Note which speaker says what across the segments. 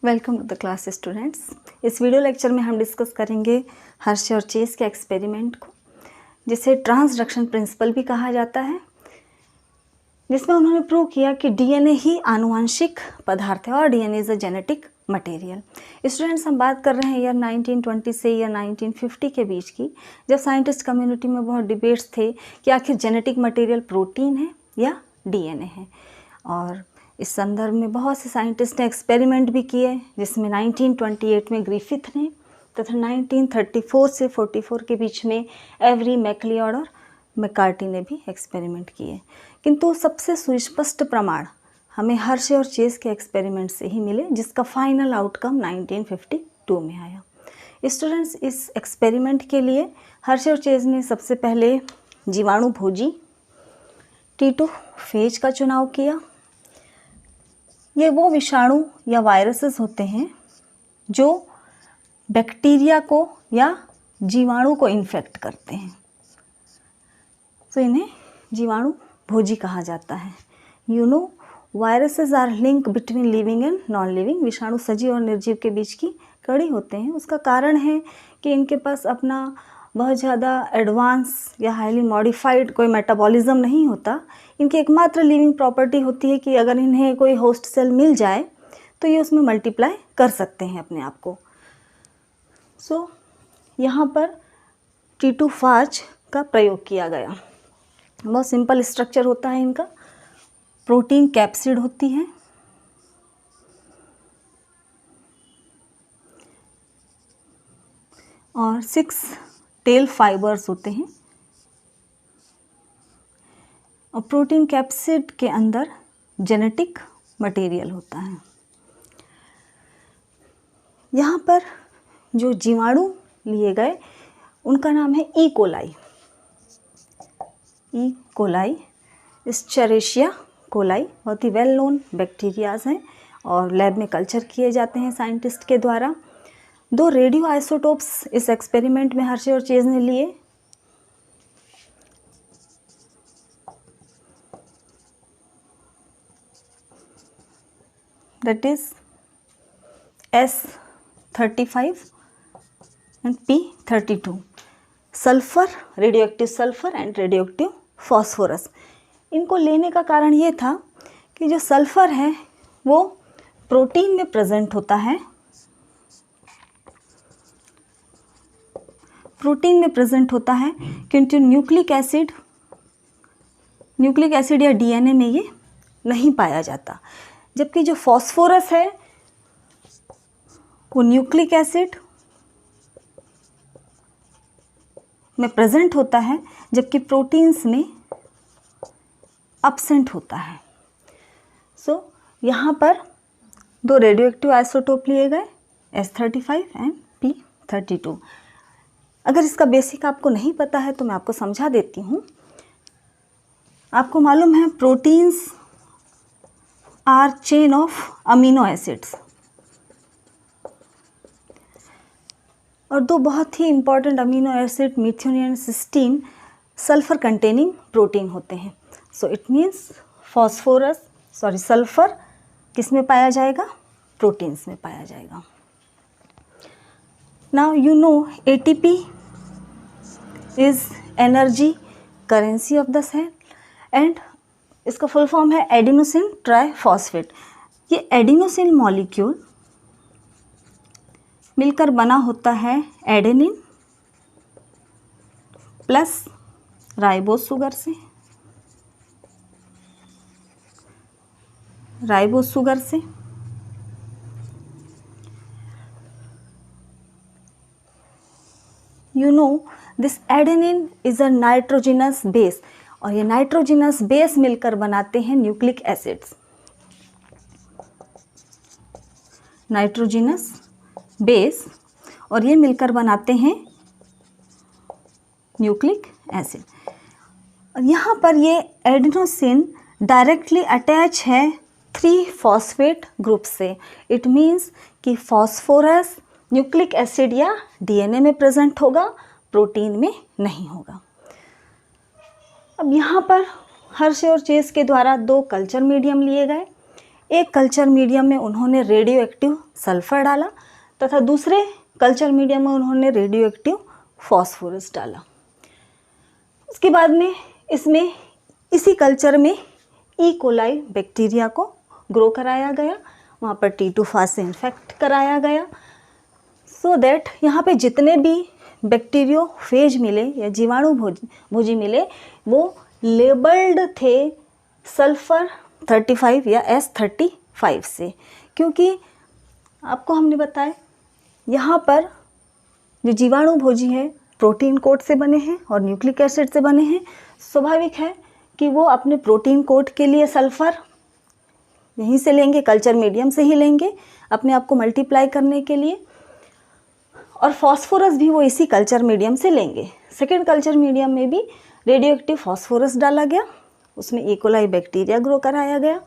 Speaker 1: Welcome to the class students. इस video lecture में हम डिस्कस करेंगे हर्शे और चेस के एक्सपेरिमेंट को, जिसे ट्रांसडक्शन प्रिंसिपल भी कहा जाता है, जिसमें उन्होंने प्रूव किया कि डीएनए ही आनुवंशिक पदार्थ है और DNA is a genetic material. Students, हम बात कर रहे हैं ईयर 1920 से ईयर 1950 के बीच की, जब साइंटिस्ट कम्युनिटी में बहुत डिबेट्स थे कि आखिर जेनेटिक मटेरियल प्रोटीन है या डीएनए है। और इस संदर्भ में बहुत से साइंटिस्ट ने एक्सपेरिमेंट भी किए, जिसमें 1928 में ग्रिफिथ ने तथा 1934 से 44 के बीच में एवरी, मैकलियोड और मैकार्टी ने भी एक्सपेरिमेंट किए। किंतु सबसे सुस्पष्ट प्रमाण हमें हर्शे और चेस के एक्सपेरिमेंट से ही मिले, जिसका फाइनल आउटकम 1952 में आया। स्टूडेंट्स, इस एक्सपेरिमेंट के लिए हर्शे और चेस ने सबसे पहले जीवाणु भोजी T2 फेज का चुनाव किया। ये वो विषाणु या वायरसेस होते हैं जो बैक्टीरिया को या जीवाणु को इन्फेक्ट करते हैं, तो इन्हें जीवाणु भोजी कहा जाता है। Viruses are link between living and non living. विषाणु सजीव और निर्जीव के बीच की कड़ी होते हैं। उसका कारण है कि इनके पास अपना बहुत ज़्यादा एडवांस या हाईली मॉडिफाइड कोई मेटाबॉलिज्म नहीं होता। इनकी एकमात्र लिविंग प्रॉपर्टी होती है कि अगर इन्हें कोई होस्ट सेल मिल जाए तो ये उसमें मल्टीप्लाई कर सकते हैं अपने आप को। सो यहाँ पर T2 फाज का प्रयोग किया गया। बहुत सिंपल स्ट्रक्चर होता है इनका। प्रोटीन कैप्सिड होती है और 6 टेल फाइबर्स होते हैं, और प्रोटीन कैप्सिड के अंदर जेनेटिक मटेरियल होता है। यहाँ पर जो जीवाणु लिए गए उनका नाम है E coli. E coli, Escherichia coli बहुत ही वेल नोन बैक्टीरियाज हैं और लैब में कल्चर किए जाते हैं साइंटिस्ट के द्वारा। 2 रेडियो आइसोटोप्स इस एक्सपेरिमेंट में हर्शे और चेज ने लिए। That is S35 and P32, sulphur, radio active sulphur and radio active phosphorus. इनको लेने का कारण ये था कि जो सल्फर है वो प्रोटीन में प्रेजेंट होता है, किंतु न्यूक्लिक एसिड या डीएनए में ये नहीं पाया जाता। जबकि जो फॉस्फोरस है वो न्यूक्लिक एसिड में प्रेजेंट होता है, जबकि प्रोटीन्स में अब्सेंट होता है। सो यहाँ पर 2 रेडियो एक्टिव आइसोटोप लिए गए, S35 एंड P32। अगर इसका बेसिक आपको नहीं पता है तो मैं आपको समझा देती हूँ। आपको मालूम है proteins are chain of amino acids, और 2 बहुत ही important amino acid methionine and cysteine sulphur containing protein होते हैं। सो इट मीन्स सल्फर किस में पाया जाएगा? प्रोटीन्स में पाया जाएगा। Now you know ATP is energy currency of the cell and इसका फुल फॉर्म है एडिनोसिन ट्राइफॉस्फेट। ये एडिनोसिन मॉलिक्यूल मिलकर बना होता है एडेनिन प्लस राइबोस शुगर से। This adenine is a nitrogenous base, और ये नाइट्रोजिनस बेस मिलकर बनाते हैं न्यूक्लिक एसिड्स। नाइट्रोजिनस बेस, और ये मिलकर बनाते हैं न्यूक्लिक एसिड। और यहाँ पर ये एडिनोसिन डायरेक्टली अटैच है 3 फॉस्फेट ग्रुप से। इट मीन्स कि फॉस्फोरस न्यूक्लिक एसिड या डीएनए में प्रेजेंट होगा, प्रोटीन में नहीं होगा। अब यहाँ पर हर्शे और चेस के द्वारा 2 कल्चर मीडियम लिए गए। एक कल्चर मीडियम में उन्होंने रेडियो एक्टिव सल्फर डाला तथा दूसरे कल्चर मीडियम में उन्होंने रेडियो एक्टिव फॉस्फोरस डाला। उसके बाद में इसमें इसी कल्चर में ई कोलाई बैक्टीरिया को ग्रो कराया गया, वहाँ पर T2 फाज से इन्फेक्ट कराया गया, सो दैट यहाँ पे जितने भी बैक्टीरियोफेज मिले या जीवाणु भोजी मिले वो लेबल्ड थे सल्फ़र 35 या S35 से, क्योंकि आपको हमने बताया यहाँ पर जो जीवाणु भोजी है प्रोटीन कोट से बने हैं और न्यूक्लिक एसिड से बने हैं। स्वाभाविक है कि वो अपने प्रोटीन कोट के लिए सल्फ़र यहीं से लेंगे, कल्चर मीडियम से ही लेंगे अपने आप को मल्टीप्लाई करने के लिए, और फॉस्फोरस भी वो इसी कल्चर मीडियम से लेंगे। सेकेंड कल्चर मीडियम में भी रेडियो एक्टिव फॉस्फोरस डाला गया, उसमें ई कोलाई बैक्टीरिया ग्रो कराया गया,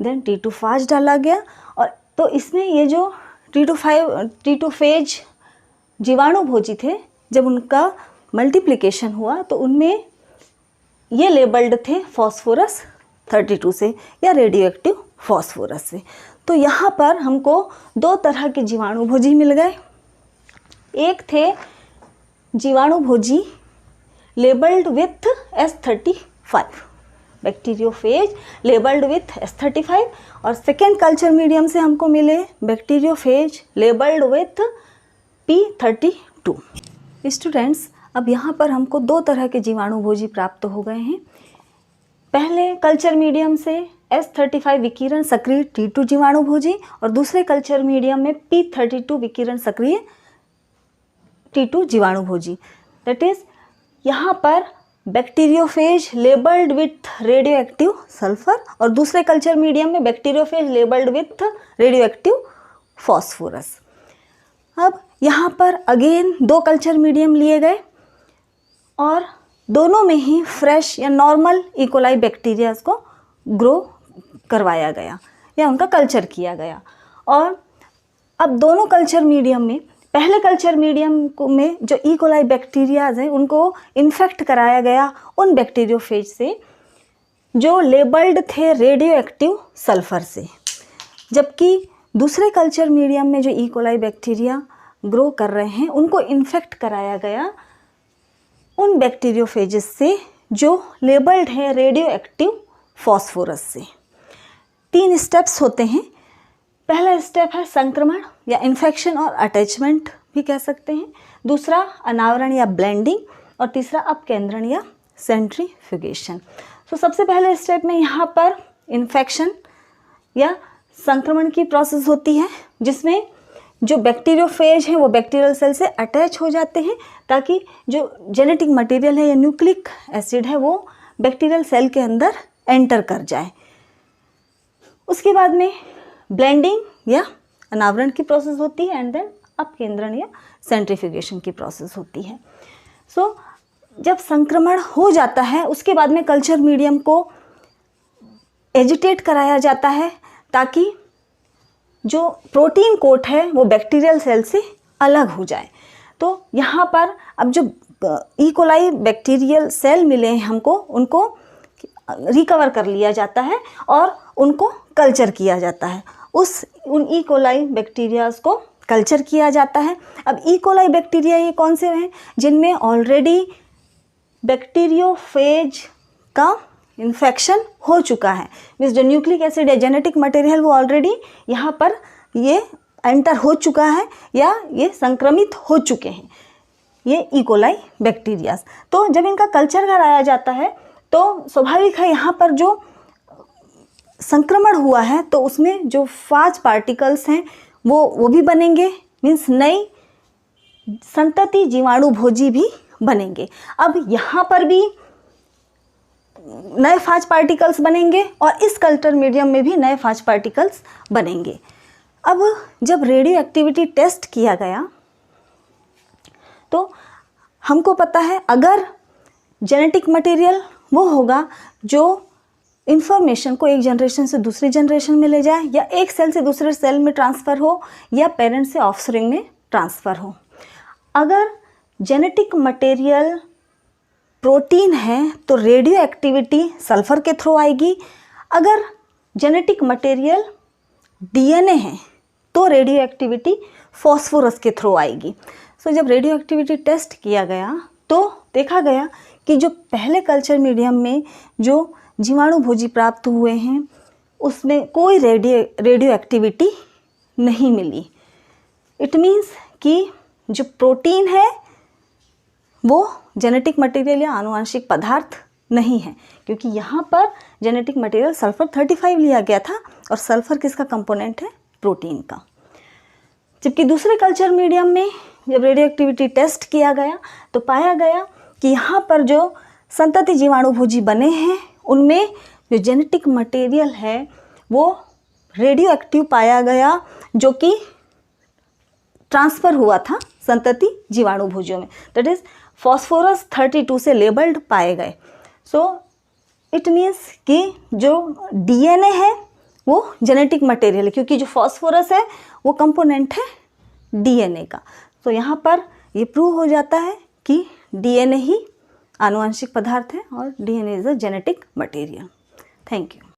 Speaker 1: देन T2 फाज डाला गया, और तो इसमें ये जो T2 फेज जीवाणु भोजी थे, जब उनका मल्टीप्लिकेशन हुआ तो उनमें ये लेबल्ड थे फॉस्फोरस 32 से या रेडियो एक्टिव फॉस्फोरस से। तो यहाँ पर हमको दो तरह के जीवाणु भोजी मिल गए। एक थे जीवाणु भोजी labelled with S35, bacteriophage labelled with S35, और सेकेंड कल्चर मीडियम से हमको मिले bacteriophage labelled with P32। Students, अब यहाँ पर हमको दो तरह के जीवाणु भोजी प्राप्त हो गए हैं। पहले कल्चर मीडियम से S35 विकिरण सक्रिय T2 जीवाणु भोजी और दूसरे कल्चर मीडियम में P32 विकिरण सक्रिय T2 जीवाणु भोजी। दैट इज यहाँ पर bacteriophage labelled with radio active sulphur और दूसरे कल्चर मीडियम में bacteriophage labelled with radio active phosphorus. अब यहाँ पर अगेन दो कल्चर मीडियम लिए गए और दोनों में ही फ्रेश या नॉर्मल ई कोलाई बैक्टीरियाज को ग्रो करवाया गया या उनका कल्चर किया गया। और अब दोनों कल्चर मीडियम में, पहले कल्चर मीडियम में जो ई कोलाई बैक्टीरियाज हैं उनको इन्फेक्ट कराया गया उन बैक्टीरियोफेज से जो लेबल्ड थे रेडियो एक्टिव सल्फर से, जबकि दूसरे कल्चर मीडियम में जो ई कोलाई बैक्टीरिया ग्रो कर रहे हैं उनको इन्फेक्ट कराया गया उन बैक्टीरियोफेजेस से जो लेबल्ड है रेडियो एक्टिव फॉस्फोरस से। 3 स्टेप्स होते हैं। पहला स्टेप है संक्रमण या इन्फेक्शन और अटैचमेंट भी कह सकते हैं, दूसरा अनावरण या ब्लेंडिंग, और तीसरा अपकेंद्रण या सेंट्रीफ्यूगेशन। तो सबसे पहले स्टेप में यहाँ पर इन्फेक्शन या संक्रमण की प्रोसेस होती है, जिसमें जो बैक्टीरियोफेज हैं वो बैक्टीरियल सेल से अटैच हो जाते हैं ताकि जो जेनेटिक मटेरियल है या न्यूक्लिक एसिड है वो बैक्टीरियल सेल के अंदर एंटर कर जाए। उसके बाद में ब्लेंडिंग या अनावरण की प्रोसेस होती है एंड देन अपकेंद्रण या सेंट्रीफ्यूगेशन की प्रोसेस होती है। सो जब संक्रमण हो जाता है उसके बाद में कल्चर मीडियम को एजिटेट कराया जाता है ताकि जो प्रोटीन कोट है वो बैक्टीरियल सेल से अलग हो जाए। तो यहाँ पर अब जो ई कोलाई बैक्टीरियल सेल मिले हैं हमको, उनको रिकवर कर लिया जाता है और उनको कल्चर किया जाता है। उन ई कोलाई बैक्टीरियाज को कल्चर किया जाता है। अब ई कोलाई बैक्टीरिया ये कौन से हैं? जिनमें ऑलरेडी बैक्टीरियोफेज का इन्फेक्शन हो चुका है, मीन्स जो न्यूक्लिक एसिड या जेनेटिक मटेरियल वो ऑलरेडी यहाँ पर ये एंटर हो चुका है या ये संक्रमित हो चुके हैं, ये ई कोलाई बैक्टीरियाज। तो जब इनका कल्चर कराया जाता है तो स्वाभाविक है यहाँ पर जो संक्रमण हुआ है तो उसमें जो फाज पार्टिकल्स हैं वो भी बनेंगे, मीन्स नई संतति जीवाणु भोजी भी बनेंगे। अब यहाँ पर भी नए फाज पार्टिकल्स बनेंगे और इस कल्चर मीडियम में भी नए फाज पार्टिकल्स बनेंगे। अब जब रेडियो एक्टिविटी टेस्ट किया गया तो हमको पता है अगर जेनेटिक मटेरियल वो होगा जो इंफॉर्मेशन को एक जनरेशन से दूसरी जनरेशन में ले जाए या एक सेल से दूसरे सेल में ट्रांसफ़र हो या पेरेंट से ऑफस्प्रिंग में ट्रांसफ़र हो। अगर जेनेटिक मटेरियल प्रोटीन है तो रेडियो एक्टिविटी सल्फ़र के थ्रू आएगी। अगर जेनेटिक मटेरियल डीएनए है तो रेडियो एक्टिविटी फॉस्फोरस के थ्रू आएगी। सो जब रेडियो एक्टिविटी टेस्ट किया गया तो देखा गया कि जो पहले कल्चर मीडियम में जो जीवाणु भोजी प्राप्त हुए हैं उसमें कोई रेडियो एक्टिविटी नहीं मिली। इट मीन्स कि जो प्रोटीन है वो जेनेटिक मटेरियल या आनुवंशिक पदार्थ नहीं है, क्योंकि यहाँ पर जेनेटिक मटेरियल सल्फर 35 लिया गया था और सल्फर किसका कंपोनेंट है? प्रोटीन का। जबकि दूसरे कल्चर मीडियम में जब रेडियो एक्टिविटी टेस्ट किया गया तो पाया गया कि यहाँ पर जो संतति जीवाणु भोजी बने हैं उनमें जो जेनेटिक मटेरियल है वो रेडियो एक्टिव पाया गया, जो कि ट्रांसफ़र हुआ था संतति जीवाणु भोजियों में, दैट इज़ फॉस्फोरस 32 से लेबल्ड पाए गए। सो इट मीन्स कि जो डीएनए है वो जेनेटिक मटेरियल है, क्योंकि जो फॉस्फोरस है वो कंपोनेंट है डीएनए का। तो यहाँ पर ये प्रूव हो जाता है कि डीएनए ही आनुवंशिक पदार्थ है और DNA is a genetic material. Thank you.